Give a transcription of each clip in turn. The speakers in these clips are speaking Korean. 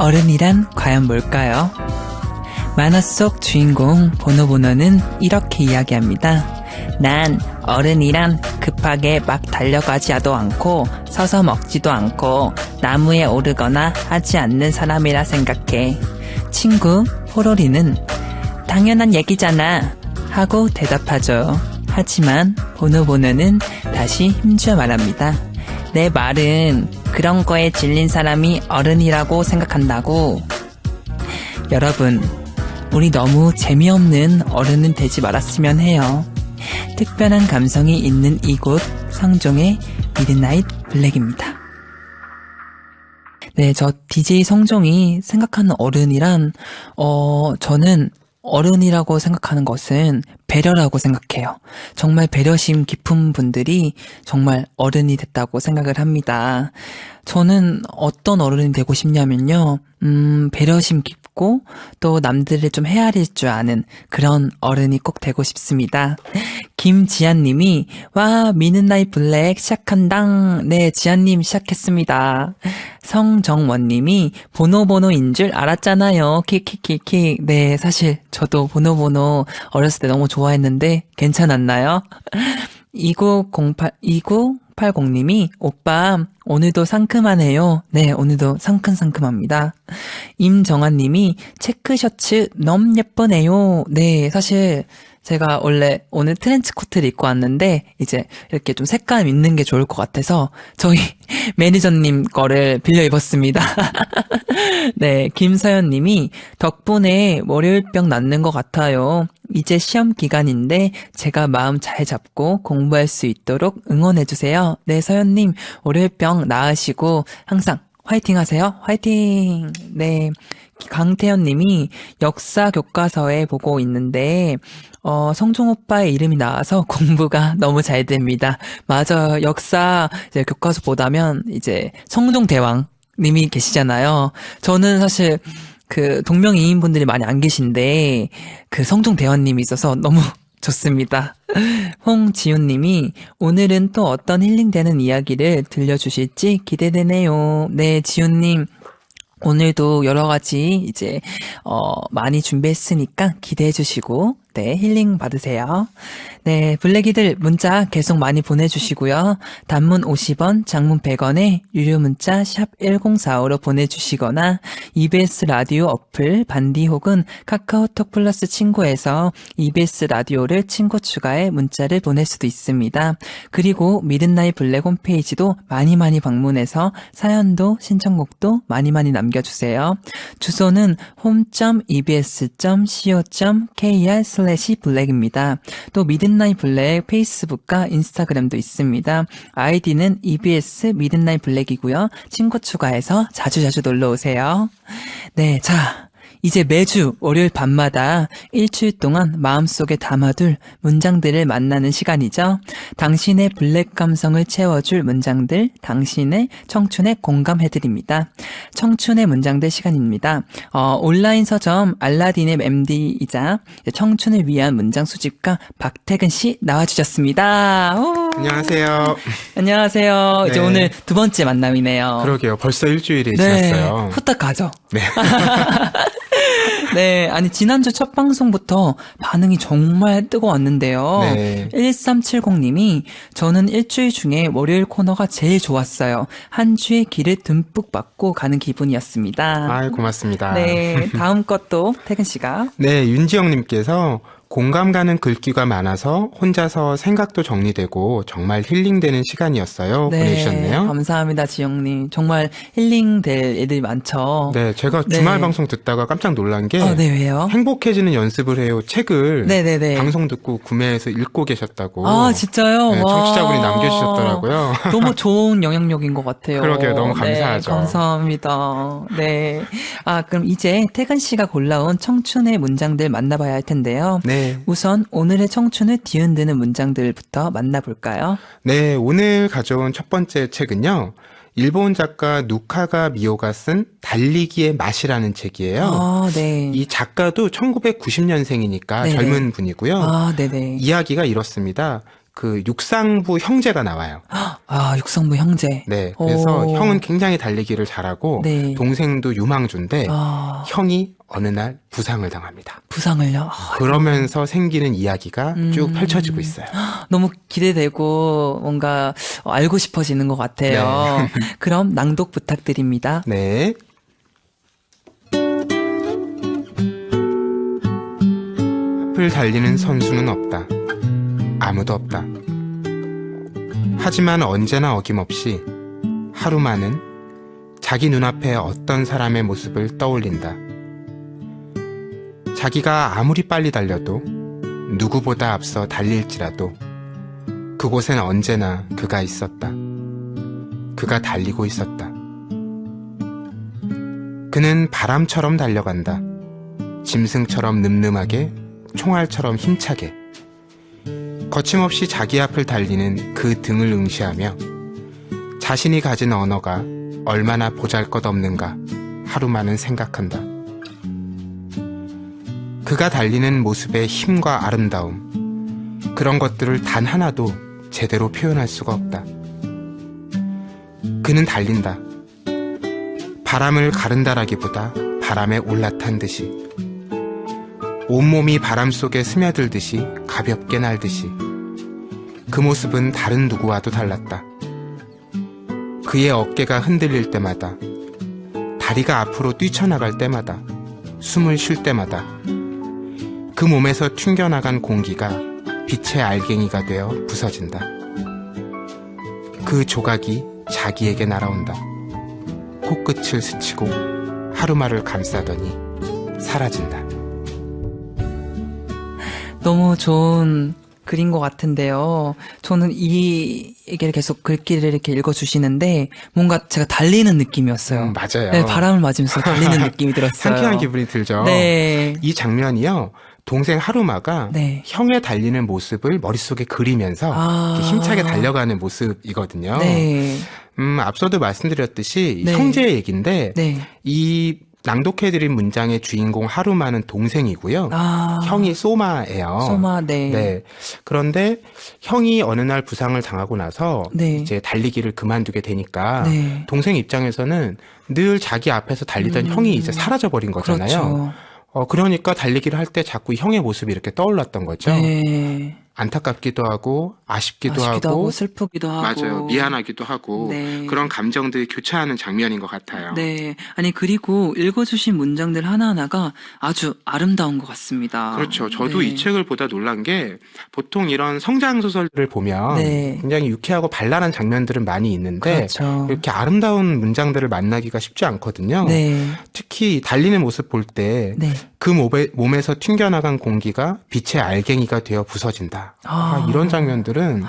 어른이란 과연 뭘까요? 만화 속 주인공 보노보노는 이렇게 이야기합니다. 난 어른이란 급하게 막 달려가지도 않고 서서 먹지도 않고 나무에 오르거나 하지 않는 사람이라 생각해. 친구 포로리는 당연한 얘기잖아 하고 대답하죠. 하지만 보노보노는 다시 힘주어 말합니다. 내 말은 그런 거에 질린 사람이 어른이라고 생각한다고. 여러분, 우리 너무 재미없는 어른은 되지 말았으면 해요. 특별한 감성이 있는 이곳 성종의 미드나잇 블랙입니다. 네, 저 DJ 성종이 생각하는 어른이란 저는 어른이라고 생각하는 것은 배려라고 생각해요. 정말 배려심 깊은 분들이 정말 어른이 됐다고 생각을 합니다. 저는 어떤 어른이 되고 싶냐면요. 배려심 깊고 또 남들을 좀 헤아릴 줄 아는 그런 어른이 꼭 되고 싶습니다. 김지한님이 와 미드나잇 블랙 시작한당. 네, 지한님 시작했습니다. 성정원님이 보노보노인 줄 알았잖아요. 킥킥킥킥. 네, 사실 저도 보노보노 어렸을 때 너무 좋아했는데 괜찮았나요? 2980님이 오빠 오늘도 상큼하네요. 네, 오늘도 상큼합니다. 임정아님이 체크셔츠 너무 예쁘네요. 네, 사실 제가 원래 오늘 트렌치 코트를 입고 왔는데 이제 이렇게 좀 색감 있는 게 좋을 것 같아서 저희 매니저님 거를 빌려 입었습니다. 네, 김서연님이 덕분에 월요일병 낫는 것 같아요. 이제 시험 기간인데 제가 마음 잘 잡고 공부할 수 있도록 응원해주세요. 네, 서연님 월요일병 나으시고 항상 화이팅 하세요. 화이팅! 네, 강태현님이 역사 교과서에 보고 있는데 성종 오빠의 이름이 나와서 공부가 너무 잘 됩니다. 맞아요. 역사 이제 교과서 보다면 이제 성종대왕 님이 계시잖아요. 저는 사실 그 동명이인 분들이 많이 안 계신데 그 성종대왕님이 있어서 너무 좋습니다. 홍지훈님이 오늘은 또 어떤 힐링되는 이야기를 들려주실지 기대되네요. 네, 지훈님. 오늘도 여러 가지 이제 많이 준비했으니까 기대해 주시고 네, 힐링 받으세요. 네, 블랙이들 문자 계속 많이 보내주시고요. 단문 50원, 장문 100원에 유료 문자 샵 1045로 보내주시거나 EBS 라디오 어플 반디 혹은 카카오톡 플러스 친구에서 EBS 라디오를 친구 추가해 문자를 보낼 수도 있습니다. 그리고 미드나잇 블랙 홈페이지도 많이 방문해서 사연도 신청곡도 많이 남겨주세요. 주소는 home.ebs.co.kr/블랙입니다. 또 미드나잇 블랙 페이스북과 인스타그램도 있습니다. 아이디는 EBS 미드나잇 블랙이고요. 친구 추가해서 자주 놀러오세요. 네, 자, 이제 매주 월요일 밤마다 일주일 동안 마음속에 담아둘 문장들을 만나는 시간이죠. 당신의 블랙 감성을 채워줄 문장들, 당신의 청춘에 공감해드립니다. 청춘의 문장들 시간입니다. 온라인 서점 알라딘의 MD이자 청춘을 위한 문장 수집가 박태근 씨 나와주셨습니다. 오. 안녕하세요. 안녕하세요. 네. 이제 오늘 두 번째 만남이네요. 그러게요. 벌써 일주일이 네, 지났어요. 후딱 가죠. 네. 네, 아니 지난주 첫 방송부터 반응이 정말 뜨거웠는데요. 네. 1370님이 저는 일주일 중에 월요일 코너가 제일 좋았어요. 한 주의 기를 듬뿍 받고 가는 기분이었습니다. 아이, 고맙습니다. 네, 다음 것도 태근 씨가. 네, 윤지영님께서 공감 가는 글귀가 많아서 혼자서 생각도 정리되고 정말 힐링되는 시간이었어요. 네, 보내주셨네요. 감사합니다, 지영님. 정말 힐링될 애들이 많죠. 네, 제가 네. 주말 방송 듣다가 깜짝 놀란 게 네, 왜요? 행복해지는 연습을 해요. 책을 네네네. 방송 듣고 구매해서 읽고 계셨다고. 아, 진짜요? 네, 와. 청취자분이 남겨주셨더라고요. 너무 좋은 영향력인 것 같아요. 그러게요. 너무 감사하죠. 네, 감사합니다. 네. 아, 그럼 이제 태근 씨가 골라온 청춘의 문장들 만나봐야 할 텐데요. 네. 우선 오늘의 청춘을 뒤흔드는 문장들부터 만나볼까요? 네, 오늘 가져온 첫 번째 책은요. 일본 작가 누카가 미오가 쓴 달리기의 맛이라는 책이에요. 아, 네. 이 작가도 1990년생이니까 네네. 젊은 분이고요. 아, 네네. 이야기가 이렇습니다. 그 육상부 형제가 나와요. 아, 육상부 형제. 네, 그래서 오. 형은 굉장히 달리기를 잘하고 네. 동생도 유망주인데 아, 형이 어느 날 부상을 당합니다. 부상을요? 아, 그러면서 생기는 이야기가 쭉 펼쳐지고 있어요. 너무 기대되고 뭔가 알고 싶어지는 것 같아요. 그럼 낭독 부탁드립니다. 네. 앞을 달리는 선수는 없다. 아무도 없다. 하지만 언제나 어김없이 하루만은 자기 눈앞에 어떤 사람의 모습을 떠올린다. 자기가 아무리 빨리 달려도 누구보다 앞서 달릴지라도 그곳엔 언제나 그가 있었다. 그가 달리고 있었다. 그는 바람처럼 달려간다. 짐승처럼 늠름하게, 총알처럼 힘차게. 거침없이 자기 앞을 달리는 그 등을 응시하며 자신이 가진 언어가 얼마나 보잘것없는가 하루만은 생각한다. 그가 달리는 모습의 힘과 아름다움, 그런 것들을 단 하나도 제대로 표현할 수가 없다. 그는 달린다. 바람을 가른다라기보다 바람에 올라탄 듯이, 온몸이 바람 속에 스며들듯이 가볍게 날듯이. 그 모습은 다른 누구와도 달랐다. 그의 어깨가 흔들릴 때마다, 다리가 앞으로 뛰쳐나갈 때마다, 숨을 쉴 때마다 그 몸에서 튕겨나간 공기가 빛의 알갱이가 되어 부서진다. 그 조각이 자기에게 날아온다. 코끝을 스치고 하루마를 감싸더니 사라진다. 너무 좋은 글인 것 같은데요. 저는 이 얘기를 계속 글귀를 이렇게 읽어주시는데 뭔가 제가 달리는 느낌이었어요. 맞아요. 네, 바람을 맞으면서 달리는 느낌이 들었어요. 상쾌한 기분이 들죠. 네. 이 장면이요. 동생 하루마가 네. 형의 달리는 모습을 머릿속에 그리면서 아. 이렇게 힘차게 달려가는 모습이거든요. 네. 앞서도 말씀드렸듯이 네. 형제 얘기인데 네. 이 낭독해드린 문장의 주인공 하루마는 동생이고요. 아. 형이 소마예요. 소마, 네. 네. 그런데 형이 어느 날 부상을 당하고 나서 네. 이제 달리기를 그만두게 되니까 네. 동생 입장에서는 늘 자기 앞에서 달리던 형이 이제 사라져버린 거잖아요. 그렇죠. 그러니까 달리기를 할 때 자꾸 형의 모습이 이렇게 떠올랐던 거죠. 네. 안타깝기도 하고 아쉽기도 아쉽기도 하고 하고 슬프기도 하고. 맞아요. 미안하기도 하고 네. 그런 감정들이 교차하는 장면인 것 같아요. 네. 아니, 그리고 읽어주신 문장들 하나하나가 아주 아름다운 것 같습니다. 그렇죠. 저도 네. 이 책을 보다 놀란 게 보통 이런 성장 소설을 보면 네. 굉장히 유쾌하고 발랄한 장면들은 많이 있는데 그렇죠. 이렇게 아름다운 문장들을 만나기가 쉽지 않거든요. 네. 특히 달리는 모습 볼 때 그 네. 몸에서 튕겨나간 공기가 빛의 알갱이가 되어 부서진다. 이런 장면들은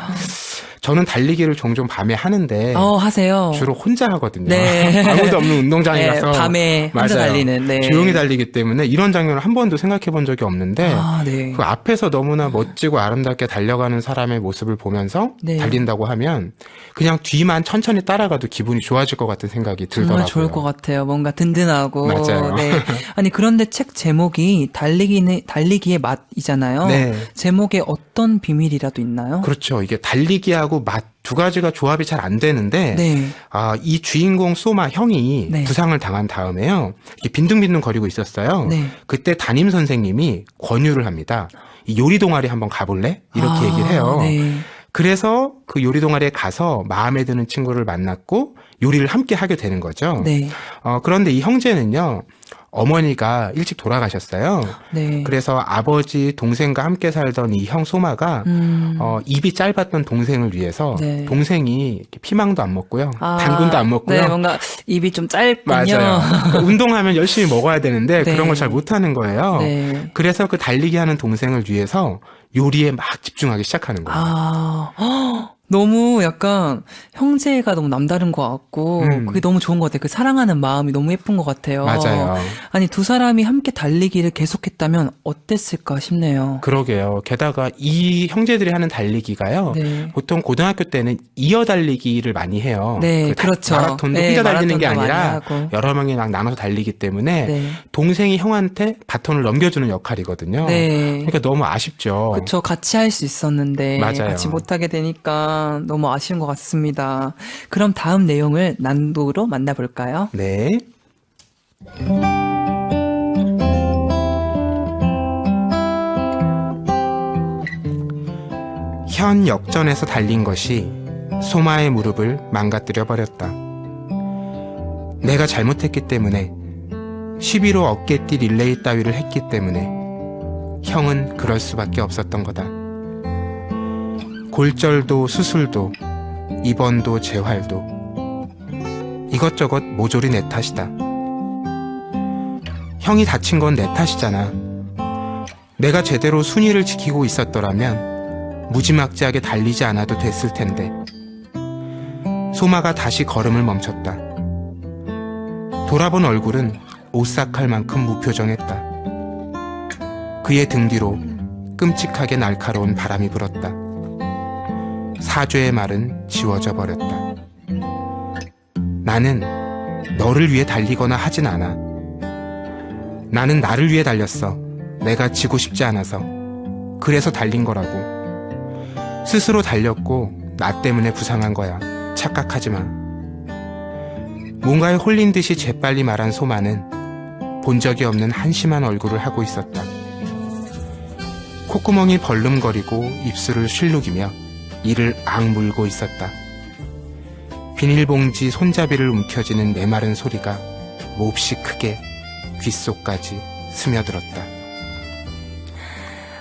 저는 달리기를 종종 밤에 하는데 하세요. 주로 혼자 하거든요. 네. 아무도 없는 운동장에 네, 가서 밤에 혼자 맞아요. 달리는. 네. 조용히 달리기 때문에 이런 장면을 한 번도 생각해 본 적이 없는데 네. 그 앞에서 너무나 멋지고 아름답게 달려가는 사람의 모습을 보면서 네. 달린다고 하면 그냥 뒤만 천천히 따라가도 기분이 좋아질 것 같은 생각이 들더라고요. 정말 좋을 것 같아요. 뭔가 든든하고. 맞아요. 네. 아니, 그런데 책 제목이 달리기의 맛이잖아요. 네. 제목에 어떤 비밀이라도 있나요? 그렇죠. 이게 달리기하고 맛 두 가지가 조합이 잘 안 되는데 네. 이 주인공 소마 형이 네. 부상을 당한 다음에요. 이게 빈둥빈둥 거리고 있었어요. 네. 그때 담임 선생님이 권유를 합니다. 이 요리 동아리 한번 가볼래? 이렇게 얘기를 해요. 네. 그래서 그 요리 동아리에 가서 마음에 드는 친구를 만났고 요리를 함께 하게 되는 거죠. 네. 그런데 이 형제는요. 어머니가 일찍 돌아가셨어요. 네. 그래서 아버지, 동생과 함께 살던 이 형 소마가 입이 짧았던 동생을 위해서 네. 동생이 이렇게 피망도 안 먹고요. 당근도 안 먹고요. 네, 뭔가 입이 좀 짧군요. 맞아요. 그러니까 운동하면 열심히 먹어야 되는데 네. 그런 걸 잘 못하는 거예요. 네. 그래서 그 달리기 하는 동생을 위해서 요리에 막 집중하기 시작하는 거예요. 너무 약간 형제가 너무 남다른 것 같고 그게 너무 좋은 것 같아요. 그 사랑하는 마음이 너무 예쁜 것 같아요. 맞아요. 아니, 두 사람이 함께 달리기를 계속했다면 어땠을까 싶네요. 그러게요. 게다가 이 형제들이 하는 달리기가요. 네. 보통 고등학교 때는 이어 달리기를 많이 해요. 네, 그렇죠. 마라톤도 네, 혼자 달리는 게 마라톤도 아니라 많이 하고. 여러 명이 나눠서 달리기 때문에 네. 동생이 형한테 바톤을 넘겨주는 역할이거든요. 네. 그러니까 너무 아쉽죠. 그쵸. 같이 할 수 있었는데 맞아요. 같이 못하게 되니까 너무 아쉬운 것 같습니다. 그럼 다음 내용을 난독으로 만나볼까요? 네. 현 역전에서 달린 것이 소마의 무릎을 망가뜨려 버렸다. 내가 잘못했기 때문에 11호 어깨띠 릴레이 따위를 했기 때문에 형은 그럴 수밖에 없었던 거다. 골절도 수술도 입원도 재활도 이것저것 모조리 내 탓이다. 형이 다친 건 내 탓이잖아. 내가 제대로 순위를 지키고 있었더라면 무지막지하게 달리지 않아도 됐을 텐데. 소마가 다시 걸음을 멈췄다. 돌아본 얼굴은 오싹할 만큼 무표정했다. 그의 등 뒤로 끔찍하게 날카로운 바람이 불었다. 사죄의 말은 지워져 버렸다. 나는 너를 위해 달리거나 하진 않아. 나는 나를 위해 달렸어. 내가 지고 싶지 않아서. 그래서 달린 거라고. 스스로 달렸고 나 때문에 부상한 거야. 착각하지 마. 뭔가에 홀린 듯이 재빨리 말한 소마는 본 적이 없는 한심한 얼굴을 하고 있었다. 콧구멍이 벌름거리고 입술을 쉴룩이며 이를 악물고 있었다. 비닐봉지 손잡이를 움켜쥐는 메마른 소리가 몹시 크게 귓속까지 스며들었다.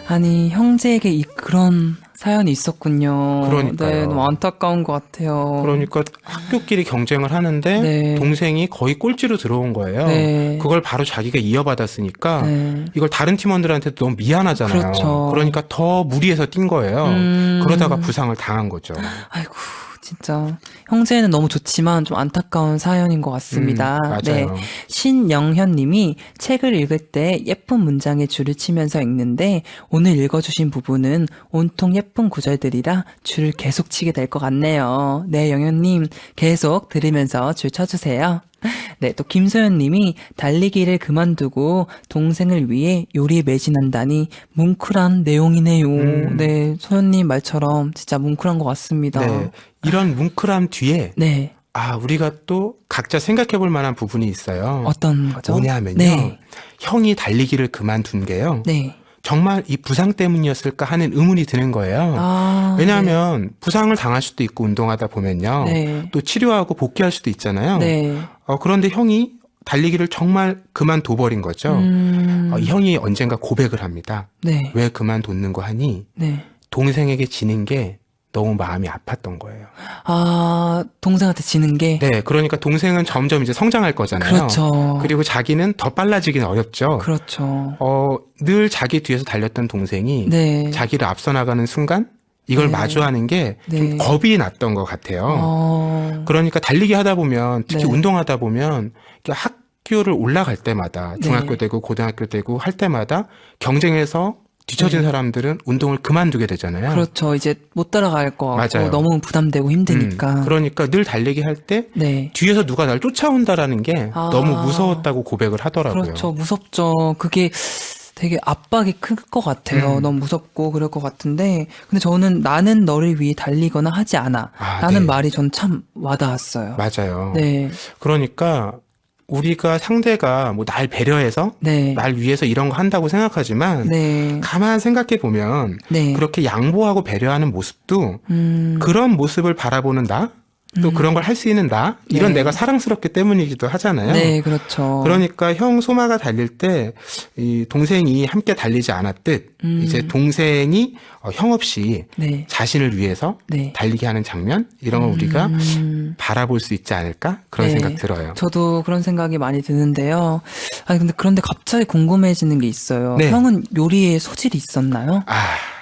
아니, 형제에게 그런 사연이 있었군요. 그러니까요. 네, 너무 안타까운 것 같아요. 그러니까 학교끼리 경쟁을 하는데 네. 동생이 거의 꼴찌로 들어온 거예요. 네. 그걸 바로 자기가 이어받았으니까 네. 이걸 다른 팀원들한테도 너무 미안하잖아요. 그렇죠. 그러니까 더 무리해서 뛴 거예요. 그러다가 부상을 당한 거죠. 아이고, 진짜 형제는 너무 좋지만 좀 안타까운 사연인 것 같습니다. 맞아요. 네, 신영현님이 책을 읽을 때 예쁜 문장에 줄을 치면서 읽는데 오늘 읽어주신 부분은 온통 예쁜 구절들이라 줄을 계속 치게 될 것 같네요. 네, 영현님 계속 들으면서 줄 쳐주세요. 네, 또 김소연님이 달리기를 그만두고 동생을 위해 요리에 매진한다니 뭉클한 내용이네요. 네, 소연님 말처럼 진짜 뭉클한 것 같습니다. 네, 이런 뭉클함 뒤에 네, 우리가 또 각자 생각해 볼 만한 부분이 있어요. 어떤 거죠? 뭐냐면요. 네, 형이 달리기를 그만둔 게요. 네. 정말 이 부상 때문이었을까 하는 의문이 드는 거예요. 왜냐하면 부상을 당할 수도 있고 운동하다 보면요. 네. 또 치료하고 복귀할 수도 있잖아요. 네. 그런데 형이 달리기를 정말 그만둬버린 거죠. 형이 언젠가 고백을 합니다. 네. 왜 그만뒀는고 하니 네. 동생에게 지는 게 너무 마음이 아팠던 거예요. 동생한테 지는 게. 네, 그러니까 동생은 점점 이제 성장할 거잖아요. 그렇죠. 그리고 자기는 더 빨라지긴 어렵죠. 그렇죠. 늘 자기 뒤에서 달렸던 동생이 네. 자기를 앞서 나가는 순간 이걸 네. 마주하는 게 좀 네. 겁이 났던 것 같아요. 그러니까 달리기 하다 보면 특히 네. 운동하다 보면 학교를 올라갈 때마다 중학교 네. 되고 고등학교 되고 할 때마다 경쟁에서 뒤처진 네. 사람들은 운동을 그만두게 되잖아요. 그렇죠. 이제 못 따라갈 것 같고 맞아요. 너무 부담되고 힘드니까. 그러니까 늘 달리기 할 때 네. 뒤에서 누가 날 쫓아온다라는 게 너무 무서웠다고 고백을 하더라고요. 그렇죠. 무섭죠. 그게 되게 압박이 클 것 같아요. 너무 무섭고 그럴 것 같은데. 근데 저는 나는 너를 위해 달리거나 하지 않아. 라는 네. 말이 전 참 와닿았어요. 맞아요. 네. 그러니까 우리가 상대가 뭐 날 배려해서 네. 날 위해서 이런 거 한다고 생각하지만 네. 가만 생각해 보면 네. 그렇게 양보하고 배려하는 모습도 그런 모습을 바라보는 나? 또 그런 걸 할 수 있는 나? 이런 네. 내가 사랑스럽기 때문이기도 하잖아요. 네, 그렇죠. 그러니까 형 소마가 달릴 때 이 동생이 함께 달리지 않았듯 이제 동생이 형 없이 네. 자신을 위해서 네. 달리게 하는 장면 이런 걸 우리가 바라볼 수 있지 않을까 그런 네. 생각 들어요. 저도 그런 생각이 많이 드는데요. 근데 그런데 갑자기 궁금해지는 게 있어요. 네. 형은 요리에 소질이 있었나요?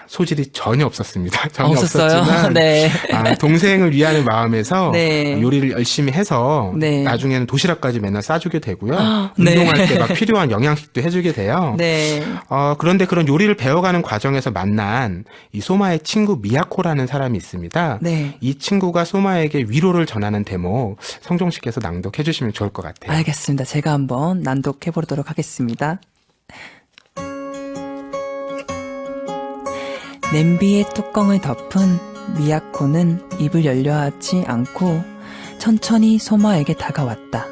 소질이 전혀 없었습니다. 전혀 없었어요? 없었지만 네. 동생을 위하는 마음에서 네. 요리를 열심히 해서 네. 나중에는 도시락까지 맨날 싸주게 되고요. 네. 운동할 때 막 필요한 영양식도 해주게 돼요. 네. 그런데 그런 요리를 배워가는 과정에서 만난 이 소마의 친구 미야코라는 사람이 있습니다. 네. 이 친구가 소마에게 위로를 전하는 대목 성종 씨께서 낭독해 주시면 좋을 것 같아요. 알겠습니다. 제가 한번 낭독해 보도록 하겠습니다. 냄비의 뚜껑을 덮은 미야코는 입을 열려하지 않고 천천히 소마에게 다가왔다.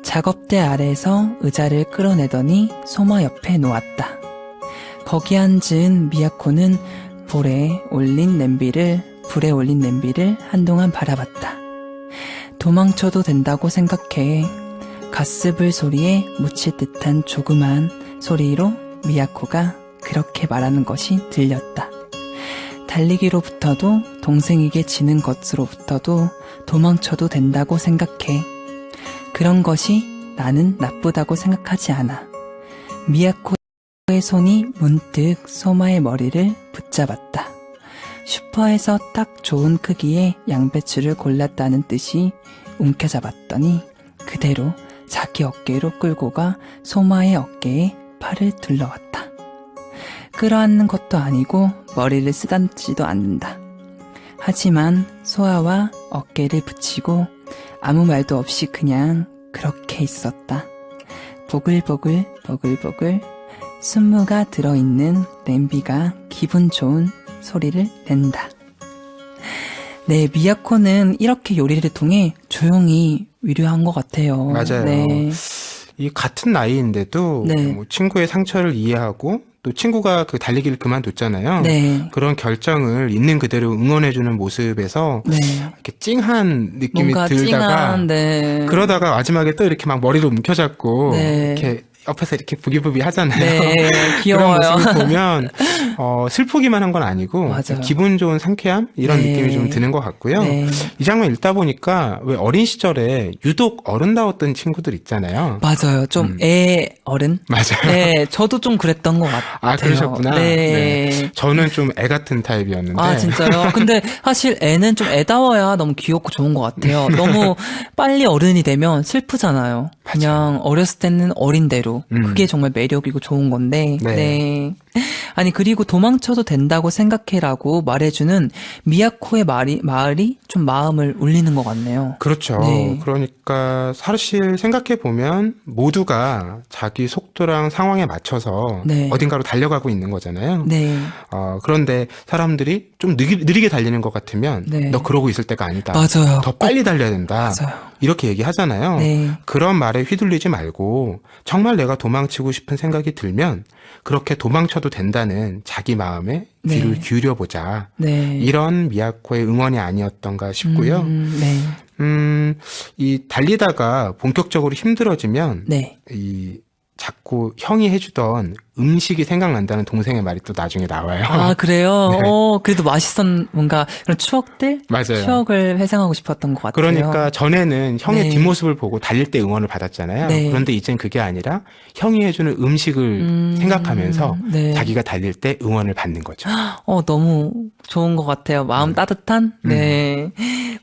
작업대 아래에서 의자를 끌어내더니 소마 옆에 놓았다. 거기 앉은 미야코는 불에 올린 냄비를 한동안 바라봤다. 도망쳐도 된다고 생각해. 가스불 소리에 묻힐 듯한 조그만 소리로 미야코가 그렇게 말하는 것이 들렸다. 달리기로부터도 동생에게 지는 것으로부터도 도망쳐도 된다고 생각해. 그런 것이 나는 나쁘다고 생각하지 않아. 미야코의 손이 문득 소마의 머리를 붙잡았다. 슈퍼에서 딱 좋은 크기의 양배추를 골랐다는 뜻이 움켜잡았더니 그대로 자기 어깨로 끌고 가 소마의 어깨에 팔을 둘러왔다. 끌어안는 것도 아니고 머리를 쓰다듬지도 않는다. 하지만 소아와 어깨를 붙이고 아무 말도 없이 그냥 그렇게 있었다. 보글보글 순무가 들어있는 냄비가 기분 좋은 소리를 낸다. 네, 미야코는 이렇게 요리를 통해 조용히 위로한 것 같아요. 맞아요. 네. 이 같은 나이인데도 네. 뭐 친구의 상처를 이해하고 또 친구가 그 달리기를 그만뒀잖아요. 네. 그런 결정을 있는 그대로 응원해주는 모습에서 네. 이렇게 찡한 느낌이 뭔가 들다가 찡한, 네. 그러다가 마지막에 또 이렇게 막 머리를 움켜잡고 네. 이렇게 옆에서 이렇게 부기부기 하잖아요. 네, 귀여워요. 그런 모습을 보면 슬프기만 한 건 아니고 맞아요. 기분 좋은 상쾌함 이런 네. 느낌이 좀 드는 것 같고요. 네. 이 장면 읽다 보니까 왜 어린 시절에 유독 어른다웠던 친구들 있잖아요. 맞아요. 좀 애 어른? 맞아요. 네, 저도 좀 그랬던 것 같아요. 아, 그러셨구나. 네. 저는 좀 애 같은 타입이었는데. 아, 진짜요? 근데 사실 애는 좀 애다워야 너무 귀엽고 좋은 것 같아요. 너무 빨리 어른이 되면 슬프잖아요. 그냥 어렸을 때는 어린대로. 그게 정말 매력이고 좋은 건데. 네. 네. 아니, 그리고 도망쳐도 된다고 생각해라고 말해주는 미야코의 말이 좀 마음을 울리는 것 같네요. 그렇죠. 네. 그러니까 사실 생각해 보면 모두가 자기 속도랑 상황에 맞춰서 네. 어딘가로 달려가고 있는 거잖아요. 네. 그런데 사람들이 좀 느리게 달리는 것 같으면 네. 너 그러고 있을 때가 아니다. 맞아요. 더 빨리 달려야 된다. 맞아요. 이렇게 얘기하잖아요. 네. 그런 말에 휘둘리지 말고 정말 내가 도망치고 싶은 생각이 들면 그렇게 도망쳐도 된다는 자기 마음에 네. 귀를 기울여보자. 네. 이런 미야코의 응원이 아니었던가 싶고요. 네. 이 달리다가 본격적으로 힘들어지면 네. 이 자꾸 형이 해주던 음식이 생각난다는 동생의 말이 또 나중에 나와요. 아, 그래요? 네. 그래도 뭔가 그런 추억들? 맞아요. 추억을 회상하고 싶었던 것 같아요. 그러니까 전에는 형의 네. 뒷모습을 보고 달릴 때 응원을 받았잖아요. 네. 그런데 이젠 그게 아니라 형이 해주는 음식을 생각하면서 네. 자기가 달릴 때 응원을 받는 거죠. 너무 좋은 것 같아요. 마음 따뜻한? 네.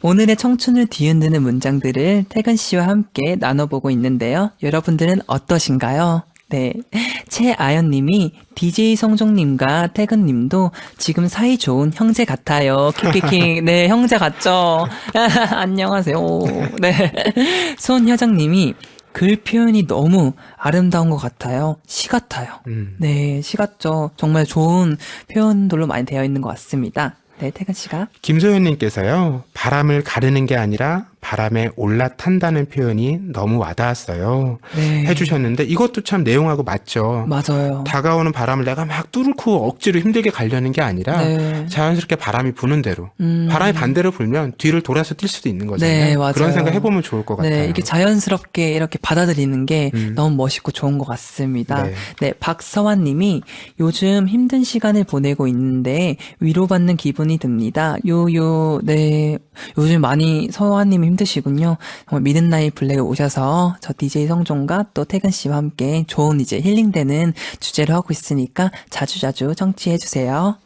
오늘의 청춘을 뒤흔드는 문장들을 태근 씨와 함께 나눠보고 있는데요. 여러분들은 어떠신가요? 네. 최아연 님이 DJ 성종님과 태근 님도 지금 사이 좋은 형제 같아요. 킥킥킥. 네, 형제 같죠? 안녕하세요. 네. 손효정 님이 글 표현이 너무 아름다운 것 같아요. 시 같아요. 네, 시 같죠. 정말 좋은 표현들로 많이 되어 있는 것 같습니다. 네, 태근 씨가. 김소연님께서요. 바람을 가르는 게 아니라 바람에 올라탄다는 표현이 너무 와닿았어요. 네. 해주셨는데 이것도 참 내용하고 맞죠. 맞아요. 다가오는 바람을 내가 막 뚫고 억지로 힘들게 가려는 게 아니라 네. 자연스럽게 바람이 부는 대로 바람이 반대로 불면 뒤를 돌아서 뛸 수도 있는 거잖아요. 네, 맞아요. 그런 생각 해보면 좋을 것 같아요. 네, 이게 자연스럽게 이렇게 받아들이는 게 너무 멋있고 좋은 것 같습니다. 네. 네, 박서환 님이 요즘 힘든 시간을 보내고 있는데 위로받는 기분이 듭니다. 네. 요즘 많이 서환 님이 힘드시군요. 정말 미드나잇 블랙에 오셔서 저 DJ 성종과 또 태근 씨와 함께 좋은 이제 힐링되는 주제로 하고 있으니까 자주자주 청취해주세요.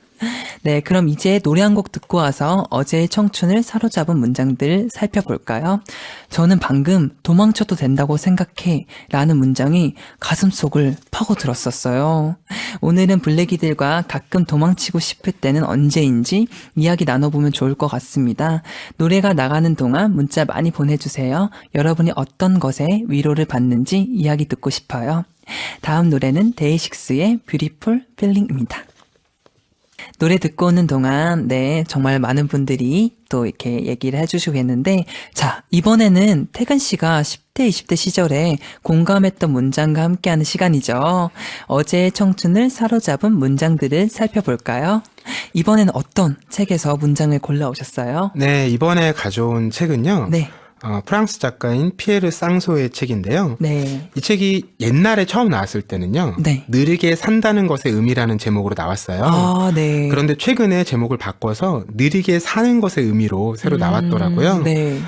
네, 그럼 이제 노래 한 곡 듣고 와서 어제의 청춘을 사로잡은 문장들을 살펴볼까요? 저는 방금 도망쳐도 된다고 생각해 라는 문장이 가슴속을 파고들었었어요. 오늘은 블랙이들과 가끔 도망치고 싶을 때는 언제인지 이야기 나눠보면 좋을 것 같습니다. 노래가 나가는 동안 문자 많이 보내주세요. 여러분이 어떤 것에 위로를 받는지 이야기 듣고 싶어요. 다음 노래는 데이식스의 뷰티풀 필링입니다. 노래 듣고 오는 동안, 네, 정말 많은 분들이 또 이렇게 얘기를 해주시고 있는데, 자, 이번에는 태근 씨가 10대, 20대 시절에 공감했던 문장과 함께하는 시간이죠. 어제의 청춘을 사로잡은 문장들을 살펴볼까요? 이번에는 어떤 책에서 문장을 골라오셨어요? 네, 이번에 가져온 책은요. 네, 프랑스 작가인 피에르 쌍소의 책인데요. 네, 이 책이 옛날에 처음 나왔을 때는요. 네. 느리게 산다는 것의 의미라는 제목으로 나왔어요. 아, 네. 그런데 최근에 제목을 바꿔서 느리게 사는 것의 의미로 새로 나왔더라고요. 네,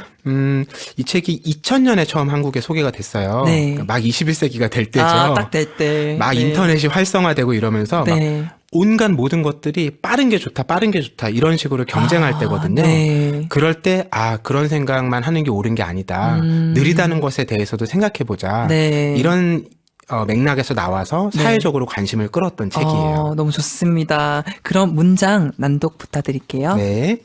이 책이 2000년에 처음 한국에 소개가 됐어요. 네. 그러니까 막 21세기가 될 때죠. 딱 될 때. 막 네. 인터넷이 활성화되고 이러면서 막 네. 온갖 모든 것들이 빠른 게 좋다, 빠른 게 좋다 이런 식으로 경쟁할 때거든요. 네. 그럴 때 그런 생각만 하는 게 옳은 게 아니다. 느리다는 것에 대해서도 생각해보자. 네. 이런 맥락에서 나와서 사회적으로 관심을 끌었던 책이에요. 너무 좋습니다. 그럼 문장 낭독 부탁드릴게요. 네.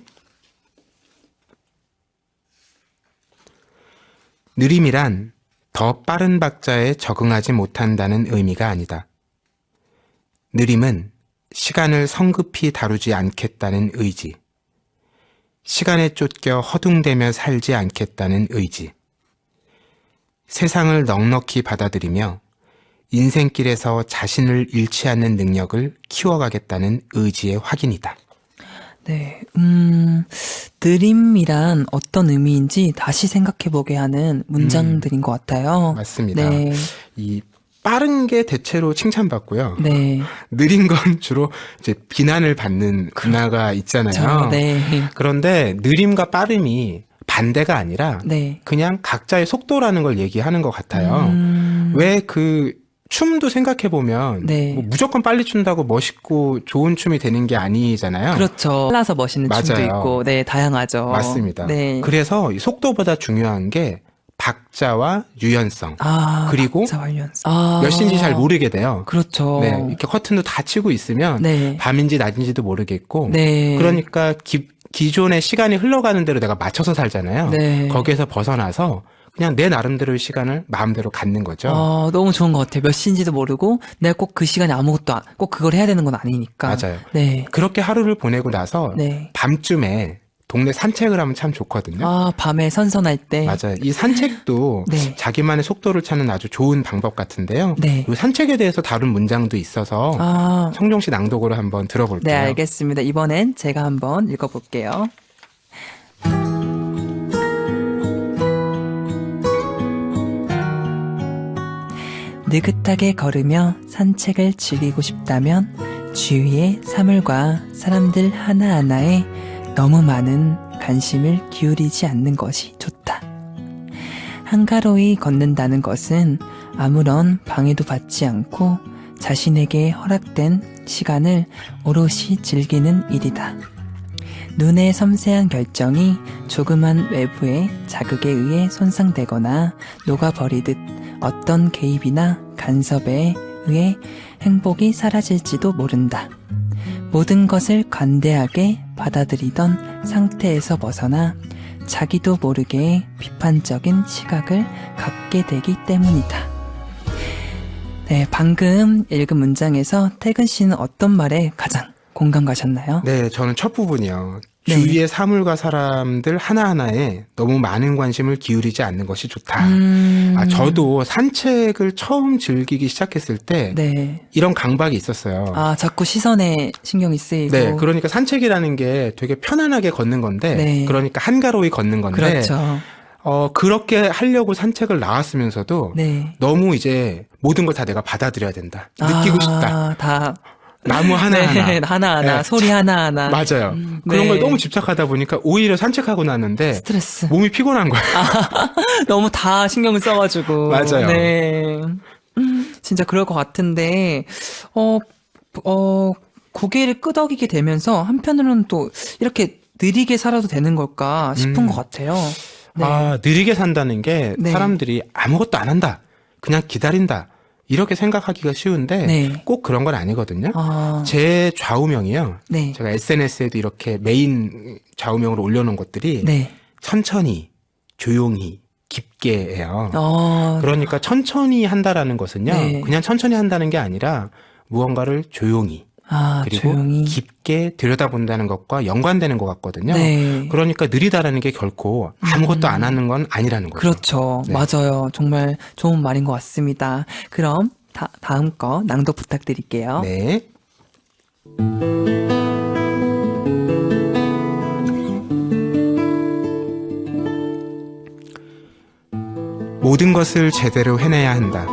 느림이란 더 빠른 박자에 적응하지 못한다는 의미가 아니다. 느림은 시간을 성급히 다루지 않겠다는 의지. 시간에 쫓겨 허둥대며 살지 않겠다는 의지. 세상을 넉넉히 받아들이며 인생길에서 자신을 잃지 않는 능력을 키워가겠다는 의지의 확인이다. 네. 느림이란 어떤 의미인지 다시 생각해보게 하는 문장들인 것 같아요. 맞습니다. 네. 이 빠른 게 대체로 칭찬받고요. 네. 느린 건 주로 이제 비난을 받는 문화가 있잖아요. 네. 그런데 느림과 빠름이 반대가 아니라 네. 그냥 각자의 속도라는 걸 얘기하는 것 같아요. 왜 춤도 생각해보면 네. 뭐 무조건 빨리 춘다고 멋있고 좋은 춤이 되는 게 아니잖아요. 그렇죠. 빨라서 멋있는 춤도 맞아요. 있고, 네, 다양하죠. 맞습니다. 네. 그래서 이 속도보다 중요한 게 박자와 유연성. 그리고 몇 시인지 잘 모르게 돼요. 그렇죠. 네, 이렇게 커튼도 다 치고 있으면 네. 밤인지 낮인지도 모르겠고 네. 그러니까 기존의 시간이 흘러가는 대로 내가 맞춰서 살잖아요. 네. 거기에서 벗어나서 그냥 내 나름대로의 시간을 마음대로 갖는 거죠. 너무 좋은 것 같아요. 몇 시인지도 모르고 내가 꼭 그 시간에 꼭 그걸 해야 되는 건 아니니까. 맞아요. 네. 그렇게 하루를 보내고 나서 네. 밤쯤에 동네 산책을 하면 참 좋거든요. 밤에 선선할 때. 맞아요. 이 산책도 네. 자기만의 속도를 찾는 아주 좋은 방법 같은데요. 네. 이 산책에 대해서 다룬 문장도 있어서 청정 씨 낭독으로 한번 들어볼게요. 네, 알겠습니다. 이번엔 제가 한번 읽어볼게요. 느긋하게 걸으며 산책을 즐기고 싶다면 주위의 사물과 사람들 하나하나에 너무 많은 관심을 기울이지 않는 것이 좋다. 한가로이 걷는다는 것은 아무런 방해도 받지 않고 자신에게 허락된 시간을 오롯이 즐기는 일이다. 눈의 섬세한 결정이 조그만 외부의 자극에 의해 손상되거나 녹아버리듯 어떤 개입이나 간섭에 의해 행복이 사라질지도 모른다. 모든 것을 관대하게 받아들이던 상태에서 벗어나 자기도 모르게 비판적인 시각을 갖게 되기 때문이다. 네, 방금 읽은 문장에서 태근 씨는 어떤 말에 가장 공감 가셨나요? 네, 저는 첫 부분이요. 네. 주위의 사물과 사람들 하나하나에 너무 많은 관심을 기울이지 않는 것이 좋다. 저도 산책을 처음 즐기기 시작했을 때 네. 이런 강박이 있었어요. 자꾸 시선에 신경이 쓰이고. 네, 그러니까 산책이라는 게 되게 편안하게 걷는 건데, 네. 그러니까 한가로이 걷는 건데, 그렇죠. 그렇게 하려고 산책을 나왔으면서도 네. 너무 이제 모든 걸 다 내가 받아들여야 된다. 느끼고 싶다. 다. 나무 하나하나. 네, 하나하나. 네, 소리 하나하나. 맞아요. 그런 네. 걸 너무 집착하다 보니까 오히려 산책하고 나는데 스트레스. 몸이 피곤한 거예요. 너무 다 신경을 써가지고. 맞아요. 네. 진짜 그럴 것 같은데, 고개를 끄덕이게 되면서 한편으로는 또 이렇게 느리게 살아도 되는 걸까 싶은 것 같아요. 네. 느리게 산다는 게 네. 사람들이 아무것도 안 한다. 그냥 기다린다. 이렇게 생각하기가 쉬운데 네. 꼭 그런 건 아니거든요. 제 좌우명이요. 네. 제가 SNS에도 이렇게 메인 좌우명으로 올려놓은 것들이 네. 천천히, 조용히, 깊게예요. 그러니까 천천히 한다라는 것은요. 네. 그냥 천천히 한다는 게 아니라 무언가를 조용히, 아, 그리고 조용히. 깊게 들여다본다는 것과 연관되는 것 같거든요. 네. 그러니까 느리다라는 게 결코 아무것도 안 하는 건 아니라는 거죠. 그렇죠. 네. 맞아요. 정말 좋은 말인 것 같습니다. 그럼 다음 거 낭독 부탁드릴게요. 네. 모든 것을 제대로 해내야 한다.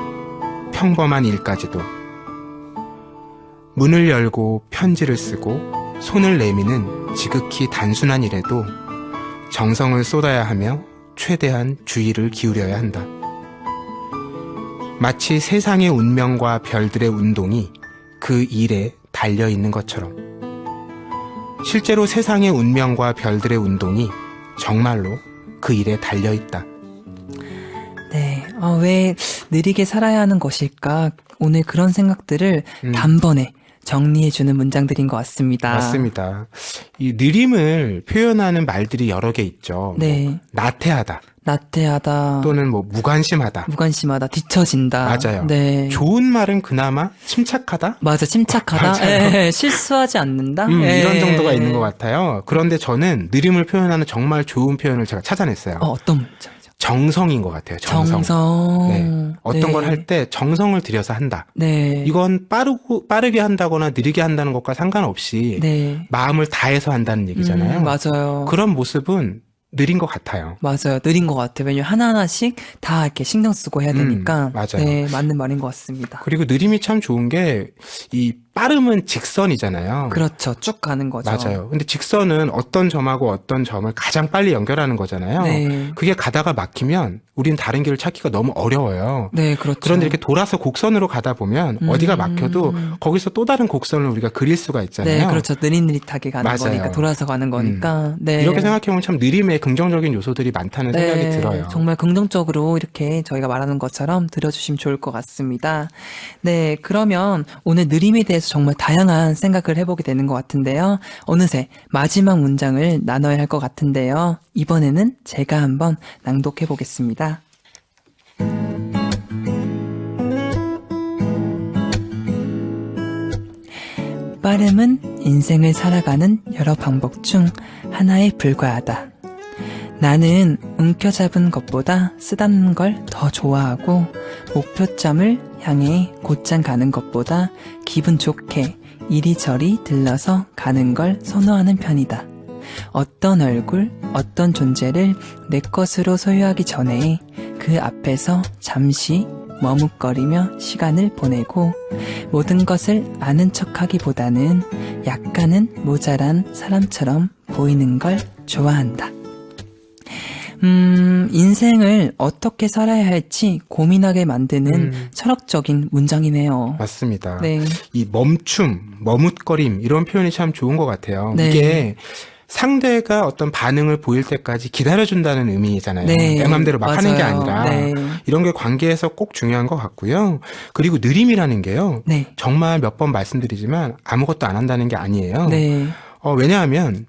평범한 일까지도. 문을 열고 편지를 쓰고 손을 내미는 지극히 단순한 일에도 정성을 쏟아야 하며 최대한 주의를 기울여야 한다. 마치 세상의 운명과 별들의 운동이 그 일에 달려 있는 것처럼. 실제로 세상의 운명과 별들의 운동이 정말로 그 일에 달려 있다. 네. 왜 느리게 살아야 하는 것일까? 오늘 그런 생각들을 단번에 정리해주는 문장들인 것 같습니다. 맞습니다. 이 느림을 표현하는 말들이 여러 개 있죠. 네. 뭐 나태하다. 나태하다. 또는 뭐 무관심하다. 무관심하다. 뒤처진다. 맞아요. 네. 좋은 말은 그나마 침착하다? 맞아. 침착하다. 맞아요. 예, 실수하지 않는다. 이런 예. 정도가 있는 것 같아요. 그런데 저는 느림을 표현하는 정말 좋은 표현을 제가 찾아냈어요. 어떤 문장이죠? 정성인 것 같아요. 정성. 정성. 네. 어떤 네. 걸 할 때 정성을 들여서 한다. 네. 이건 빠르게 한다거나 느리게 한다는 것과 상관없이 네. 마음을 다해서 한다는 얘기잖아요. 맞아요. 그런 모습은 느린 것 같아요. 맞아요. 느린 것 같아요. 왜냐면 하나하나씩 다 이렇게 신경 쓰고 해야 되니까. 맞아요. 네, 맞는 말인 것 같습니다. 그리고 느림이 참 좋은 게 이 빠름은 직선이잖아요. 그렇죠. 쭉 가는 거죠. 맞아요. 근데 직선은 어떤 점하고 어떤 점을 가장 빨리 연결하는 거잖아요. 네. 그게 가다가 막히면 우린 다른 길을 찾기가 너무 어려워요. 네, 그렇죠. 그런데 이렇게 돌아서 곡선으로 가다 보면 어디가 막혀도 거기서 또 다른 곡선을 우리가 그릴 수가 있잖아요. 네, 그렇죠. 느릿느릿하게 가는 맞아요. 거니까, 돌아서 가는 거니까. 네. 이렇게 생각해보면 참 느림에 긍정적인 요소들이 많다는 생각이 들어요. 정말 긍정적으로 이렇게 저희가 말하는 것처럼 들어주시면 좋을 것 같습니다. 네, 그러면 오늘 느림에 대해서 정말 다양한 생각을 해보게 되는 것 같은데요. 어느새 마지막 문장을 나눠야 할 것 같은데요. 이번에는 제가 한번 낭독해 보겠습니다. 빠름은 인생을 살아가는 여러 방법 중 하나에 불과하다. 나는 움켜잡은 것보다 쓰다듬는 걸 더 좋아하고 목표점을 향해 곧장 가는 것보다 기분 좋게 이리저리 들러서 가는 걸 선호하는 편이다. 어떤 얼굴, 어떤 존재를 내 것으로 소유하기 전에 그 앞에서 잠시 머뭇거리며 시간을 보내고 모든 것을 아는 척하기보다는 약간은 모자란 사람처럼 보이는 걸 좋아한다. 인생을 어떻게 살아야 할지 고민하게 만드는 철학적인 문장이네요. 맞습니다. 네. 이 멈춤, 머뭇거림 이런 표현이 참 좋은 것 같아요. 네. 이게 상대가 어떤 반응을 보일 때까지 기다려준다는 의미잖아요. 네, 내 맘대로 막 하는 게 맞아요. 아니라 네. 이런 게 관계에서 꼭 중요한 것 같고요. 그리고 느림이라는 게요. 네. 정말 몇 번 말씀드리지만 아무것도 안 한다는 게 아니에요. 네. 왜냐하면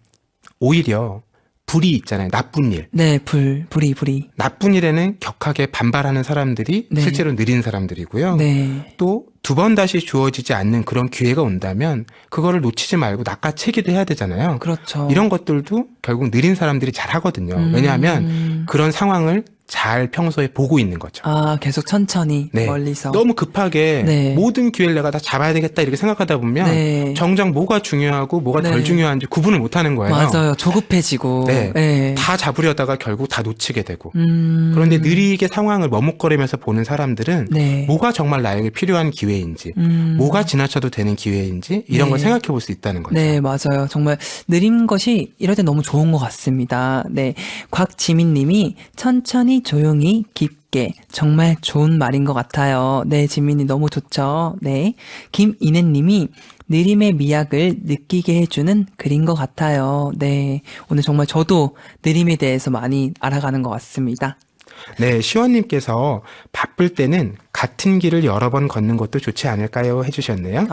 오히려 불이 있잖아요. 나쁜 일. 네, 불이. 나쁜 일에는 격하게 반발하는 사람들이 네. 실제로 느린 사람들이고요. 네. 또 두 번 다시 주어지지 않는 그런 기회가 온다면 그거를 놓치지 말고 낚아채기도 해야 되잖아요. 그렇죠. 이런 것들도 결국 느린 사람들이 잘 하거든요. 왜냐하면 그런 상황을 잘 평소에 보고 있는 거죠. 계속 천천히 네. 멀리서. 너무 급하게 네. 모든 기회를 내가 다 잡아야 되겠다 이렇게 생각하다 보면 네. 정작 뭐가 중요하고 뭐가 네. 덜 중요한지 구분을 못 하는 거예요. 맞아요. 조급해지고. 네. 네. 다 잡으려다가 결국 다 놓치게 되고. 그런데 느리게 상황을 머뭇거리면서 보는 사람들은 네. 뭐가 정말 나에게 필요한 기회인지, 뭐가 지나쳐도 되는 기회인지 이런 네. 걸 생각해 볼 수 있다는 거죠. 네, 맞아요. 정말 느린 것이 이럴 때 너무 좋은 것 같습니다. 네. 곽지민 님이 천천히 조용히 깊게 정말 좋은 말인 것 같아요. 네, 지민이 너무 좋죠. 네. 김인혜 님이 느림의 미학을 느끼게 해주는 글인 것 같아요. 네. 오늘 정말 저도 느림에 대해서 많이 알아가는 것 같습니다. 네, 시원님께서 바쁠 때는 같은 길을 여러 번 걷는 것도 좋지 않을까요? 해주셨네요.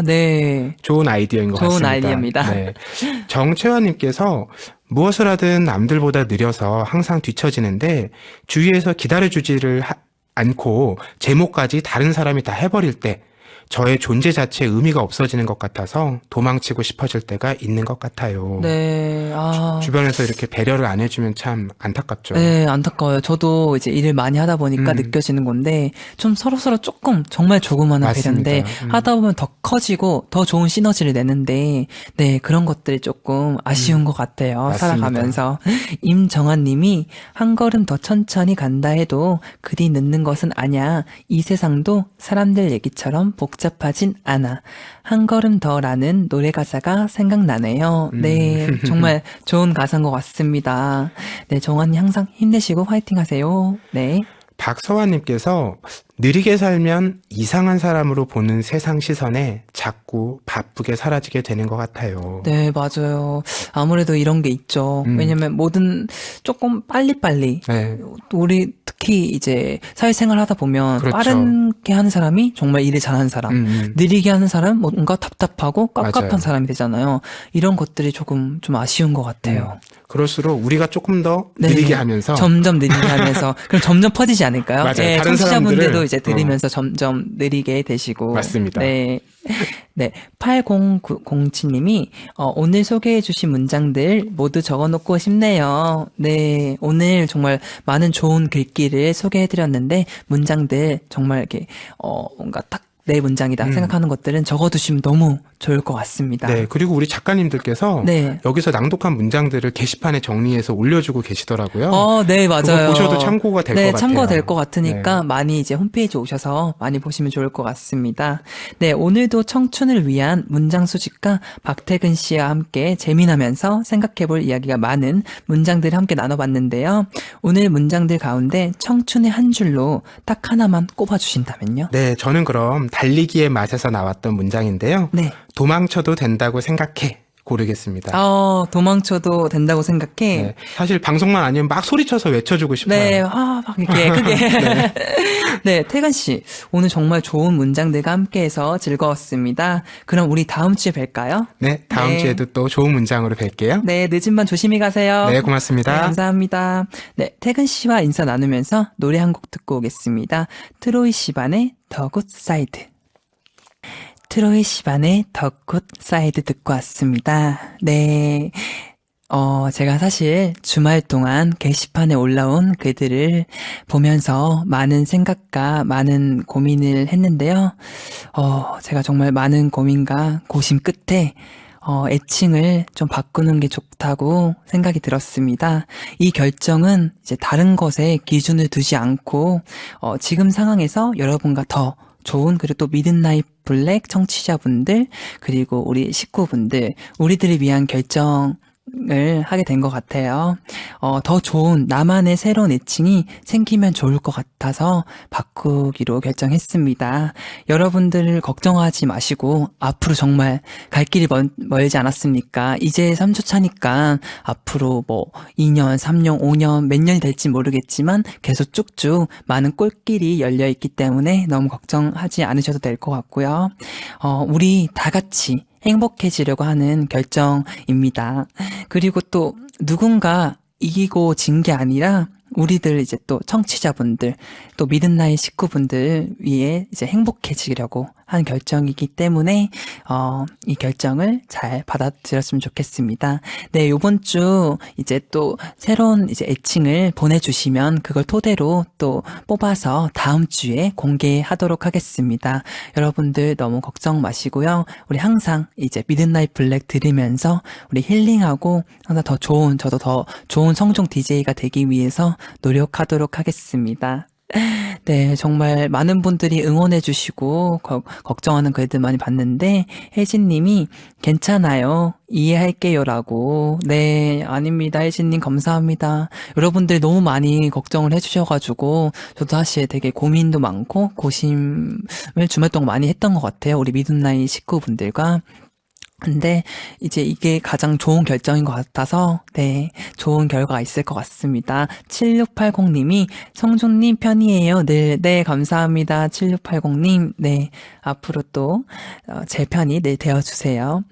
네. 좋은 아이디어인 것 좋은 같습니다. 아이디어입니다. 네. 정채화님께서 무엇을 하든 남들보다 느려서 항상 뒤처지는데 주위에서 기다려주지를 않고 제목까지 다른 사람이 다 해버릴 때 저의 존재 자체에 의미가 없어지는 것 같아서 도망치고 싶어질 때가 있는 것 같아요. 네, 주변에서 이렇게 배려를 안 해주면 참 안타깝죠. 네, 안타까워요. 저도 이제 일을 많이 하다 보니까 느껴지는 건데, 좀 서로서로 조금, 정말 조그마한 맞습니다. 배려인데, 하다 보면 더 커지고, 더 좋은 시너지를 내는데, 네, 그런 것들이 조금 아쉬운 것 같아요. 맞습니다. 살아가면서. 임정환 님이, 한 걸음 더 천천히 간다 해도, 그리 늦는 것은 아냐. 이 세상도 사람들 얘기처럼 복잡하진 않아. 한 걸음 더라는 노래 가사가 생각나네요. 네, 정말 좋은 가사인 것 같습니다. 네, 정환님 항상 힘내시고 화이팅 하세요. 네. 박서환님께서 느리게 살면 이상한 사람으로 보는 세상 시선에 자꾸 바쁘게 사라지게 되는 것 같아요. 네, 맞아요. 아무래도 이런 게 있죠. 왜냐면 뭐든 조금 빨리빨리. 네. 우리 특히 이제 사회생활 하다 보면 그렇죠. 빠르게 하는 사람이 정말 일을 잘하는 사람, 느리게 하는 사람 뭔가 답답하고 깝깝한 맞아요. 사람이 되잖아요. 이런 것들이 조금 좀 아쉬운 것 같아요. 그럴수록 우리가 조금 더 네. 느리게 하면서 점점 느리게 하면서 그럼 점점 퍼지지 않을까요? 맞아요. 네, 다른 청취자분들도 사람들을- 이제 들으면서 점점 느리게 되시고 맞습니다. 네. 네, 8007님이 오늘 소개해주신 문장들 모두 적어놓고 싶네요. 네, 오늘 정말 많은 좋은 글귀를 소개해드렸는데 문장들 정말 이렇게 뭔가 딱 내 문장이다 생각하는 것들은 적어두시면 너무 좋을 것 같습니다. 네, 그리고 우리 작가님들께서 네. 여기서 낭독한 문장들을 게시판에 정리해서 올려주고 계시더라고요. 네, 맞아요. 그거 보셔도 참고가 될 것 네, 같아요. 참고가 될 것 같으니까 네. 많이 이제 홈페이지 오셔서 많이 보시면 좋을 것 같습니다. 네, 오늘도 청춘을 위한 문장 수집가 박태근 씨와 함께 재미나면서 생각해볼 이야기가 많은 문장들을 함께 나눠봤는데요. 오늘 문장들 가운데 청춘의 한 줄로 딱 하나만 꼽아주신다면요? 네, 저는 그럼 달리기의 맛에서 나왔던 문장인데요. 네. 도망쳐도 된다고 생각해 고르겠습니다. 도망쳐도 된다고 생각해. 네, 사실 방송만 아니면 막 소리쳐서 외쳐주고 싶어요. 네, 막 이렇게 크게. 네, 태근 씨, 오늘 정말 좋은 문장들과 함께해서 즐거웠습니다. 그럼 우리 다음 주에 뵐까요? 네, 다음 네. 주에도 또 좋은 문장으로 뵐게요. 네, 늦은 밤 조심히 가세요. 네, 고맙습니다. 네, 감사합니다. 네, 태근 씨와 인사 나누면서 노래 한 곡 듣고 오겠습니다. 트로이 시반의 더 굿 사이드. 트로이 시반의 더 굿 사이드 듣고 왔습니다. 네. 제가 사실 주말 동안 게시판에 올라온 글들을 보면서 많은 생각과 많은 고민을 했는데요. 제가 정말 많은 고민과 고심 끝에 애칭을 좀 바꾸는 게 좋다고 생각이 들었습니다. 이 결정은 이제 다른 것에 기준을 두지 않고, 지금 상황에서 여러분과 더 좋은, 그리고 또 미드나잇 블랙 청취자분들, 그리고 우리 식구분들, 우리들을 위한 결정을 하게 된 것 같아요. 더 좋은 나만의 새로운 애칭이 생기면 좋을 것 같아서 바꾸기로 결정했습니다. 여러분들을 걱정하지 마시고 앞으로 정말 갈 길이 멀지 않았습니까? 이제 3주 차니까 앞으로 뭐 2년, 3년, 5년 몇 년이 될지 모르겠지만 계속 쭉쭉 많은 꽃길이 열려 있기 때문에 너무 걱정하지 않으셔도 될 것 같고요. 우리 다 같이 행복해지려고 하는 결정입니다. 그리고 또 누군가 이기고 진 게 아니라 우리들 이제 또 청취자분들, 또 미드나잇 식구분들 위해 이제 행복해지려고 한 결정이기 때문에 이 결정을 잘 받아들였으면 좋겠습니다. 네, 요번 주 이제 또 새로운 이제 애칭을 보내주시면 그걸 토대로 또 뽑아서 다음 주에 공개하도록 하겠습니다. 여러분들 너무 걱정 마시고요. 우리 항상 이제 미드나잇 블랙 들으면서 우리 힐링하고 항상 더 좋은, 저도 더 좋은 성종 DJ가 되기 위해서 노력하도록 하겠습니다. 네, 정말 많은 분들이 응원해 주시고 걱정하는 글들 많이 봤는데 혜진님이 괜찮아요, 이해할게요라고. 네, 아닙니다. 혜진님 감사합니다. 여러분들 너무 많이 걱정을 해주셔가지고 저도 사실 되게 고민도 많고 고심을 주말 동안 많이 했던 것 같아요. 우리 미드나잇 식구분들과. 근데 이제 이게 가장 좋은 결정인 것 같아서 네, 좋은 결과가 있을 것 같습니다. 7680님이 성준님 편이에요 늘. 네, 감사합니다. 7680님. 네, 앞으로 또 제 편이 늘 되어주세요.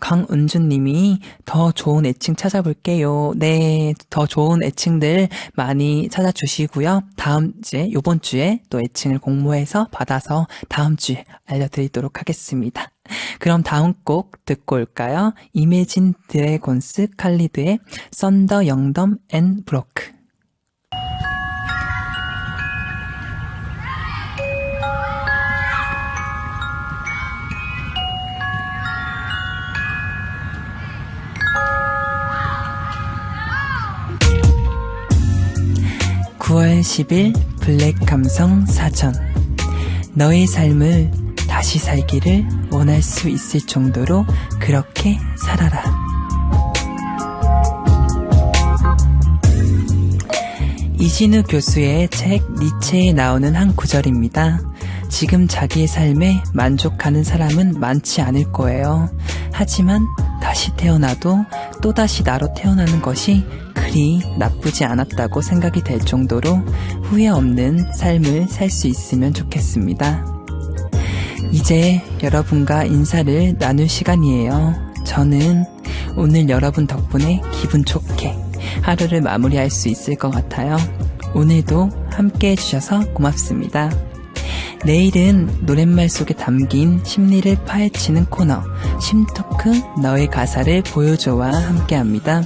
강은주님이 더 좋은 애칭 찾아볼게요. 네, 더 좋은 애칭들 많이 찾아주시고요. 요번 주에 또 애칭을 공모해서 받아서 다음 주에 알려드리도록 하겠습니다. 그럼 다음 곡 듣고 올까요? 이매진 드래곤스 칼리드의 썬더 영덤 앤 브로크. (9월 10일) 블랙 감성 사전. 너의 삶을 다시 살기를 원할 수 있을 정도로 그렇게 살아라. 이진우 교수의 책 니체에 나오는 한 구절입니다. 지금 자기의 삶에 만족하는 사람은 많지 않을 거예요. 하지만 다시 태어나도 또다시 나로 태어나는 것이 그리 나쁘지 않았다고 생각이 될 정도로 후회 없는 삶을 살 수 있으면 좋겠습니다. 이제 여러분과 인사를 나눌 시간이에요. 저는 오늘 여러분 덕분에 기분 좋게 하루를 마무리할 수 있을 것 같아요. 오늘도 함께 해주셔서 고맙습니다. 내일은 노랫말 속에 담긴 심리를 파헤치는 코너 심토크 너의 가사를 보여줘와 함께합니다.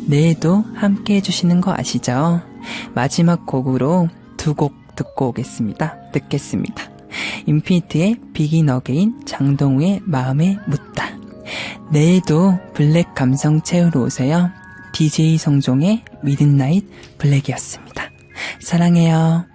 내일도 함께 해주시는 거 아시죠? 마지막 곡으로 두 곡 듣고 듣겠습니다. 인피니트의 비긴 어게인, 장동우의 마음에 묻다. 내일도 블랙 감성 채우러 오세요. DJ 성종의 미드나잇 블랙이었습니다. 사랑해요.